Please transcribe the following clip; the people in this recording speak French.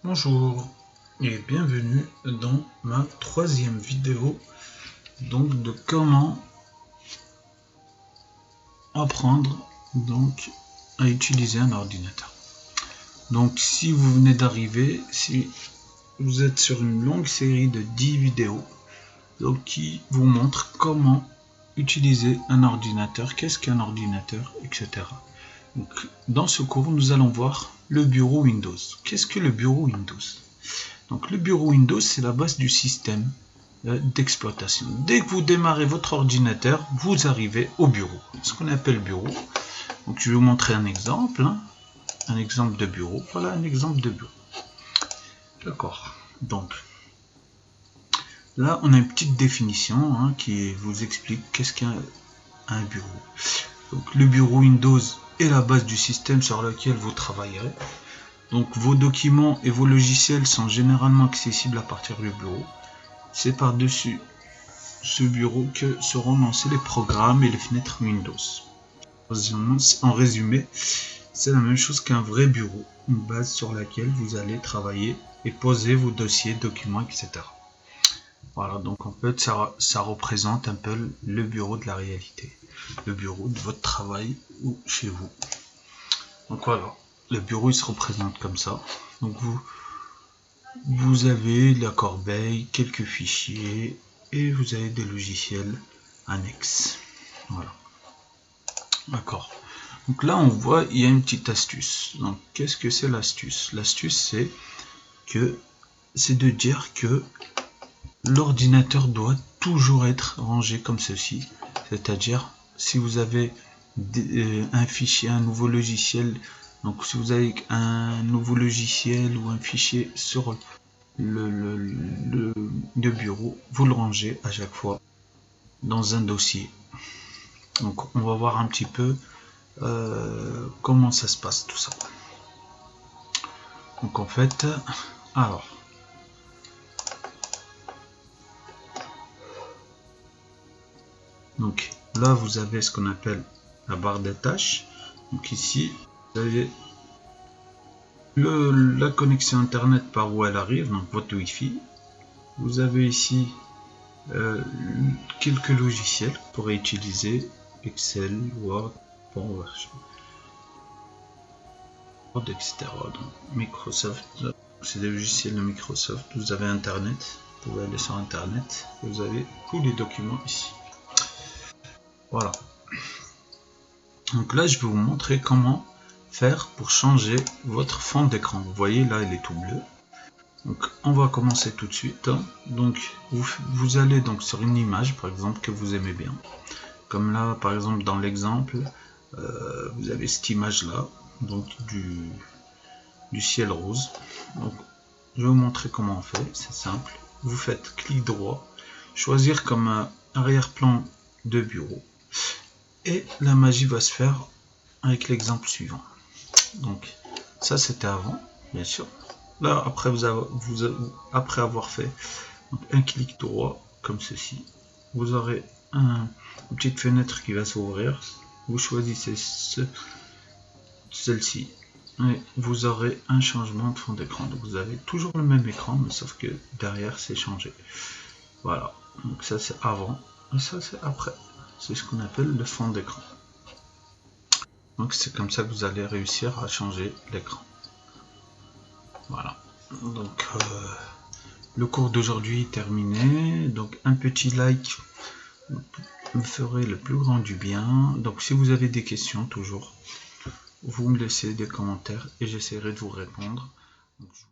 Bonjour et bienvenue dans ma troisième vidéo donc de comment apprendre donc à utiliser un ordinateur. Donc si vous venez d'arriver, si vous êtes sur une longue série de 10 vidéos donc qui vous montrent comment utiliser un ordinateur, qu'est-ce qu'un ordinateur, etc. Donc, dans ce cours, nous allons voir le bureau Windows. Qu'est-ce que le bureau Windows? Donc, le bureau Windows, c'est la base du système d'exploitation. Dès que vous démarrez votre ordinateur, vous arrivez au bureau, ce qu'on appelle bureau. Donc, je vais vous montrer un exemple, un exemple de bureau. Voilà un exemple de bureau. D'accord. Donc, là, on a une petite définition qui vous explique qu'est-ce qu'un bureau. Donc, le bureau Windows est la base du système sur lequel vous travaillerez. Donc vos documents et vos logiciels sont généralement accessibles à partir du bureau. C'est par-dessus ce bureau que seront lancés les programmes et les fenêtres Windows. En résumé, c'est la même chose qu'un vrai bureau, une base sur laquelle vous allez travailler et poser vos dossiers, documents, etc. Voilà, donc en fait ça représente un peu le bureau de la réalité, le bureau de votre travail ou chez vous. Donc voilà, le bureau il se représente comme ça. Donc vous avez la corbeille, quelques fichiers et vous avez des logiciels annexes. Voilà. D'accord. Donc là on voit il y a une petite astuce. Donc qu'est-ce que c'est l'astuce? L'astuce c'est de dire que l'ordinateur doit toujours être rangé comme ceci. C'est-à-dire si vous avez un fichier, un nouveau logiciel, donc si vous avez un nouveau logiciel ou un fichier sur le bureau, vous le rangez à chaque fois dans un dossier. Donc on va voir un petit peu comment ça se passe tout ça. Donc en fait, alors donc là vous avez ce qu'on appelle la barre des tâches. Donc ici vous avez la connexion internet par où elle arrive, donc votre Wi-Fi. Vous avez ici quelques logiciels que vous pourrez utiliser, Excel, Word, etc. Donc, Microsoft, c'est des logiciels de Microsoft. Vous avez internet, vous pouvez aller sur internet et vous avez tous les documents ici. Voilà. Donc là je vais vous montrer comment faire pour changer votre fond d'écran. Vous voyez là il est tout bleu. Donc on va commencer tout de suite. Donc vous allez donc sur une image par exemple que vous aimez bien. Comme là par exemple dans l'exemple vous avez cette image là, donc du ciel rose. Donc je vais vous montrer comment on fait, c'est simple. Vous faites clic droit, choisir comme arrière-plan de bureau. Et la magie va se faire avec l'exemple suivant. Donc ça c'était avant, bien sûr. Là après après avoir fait un clic droit comme ceci, vous aurez une petite fenêtre qui va s'ouvrir. Vous choisissez celle-ci et vous aurez un changement de fond d'écran. Donc vous avez toujours le même écran, mais sauf que derrière c'est changé. Voilà, donc ça c'est avant et ça c'est après. C'est ce qu'on appelle le fond d'écran. Donc c'est comme ça que vous allez réussir à changer l'écran. Voilà. Donc le cours d'aujourd'hui est terminé. Donc un petit like me ferait le plus grand du bien. Donc si vous avez des questions toujours, vous me laissez des commentaires et j'essaierai de vous répondre. Donc,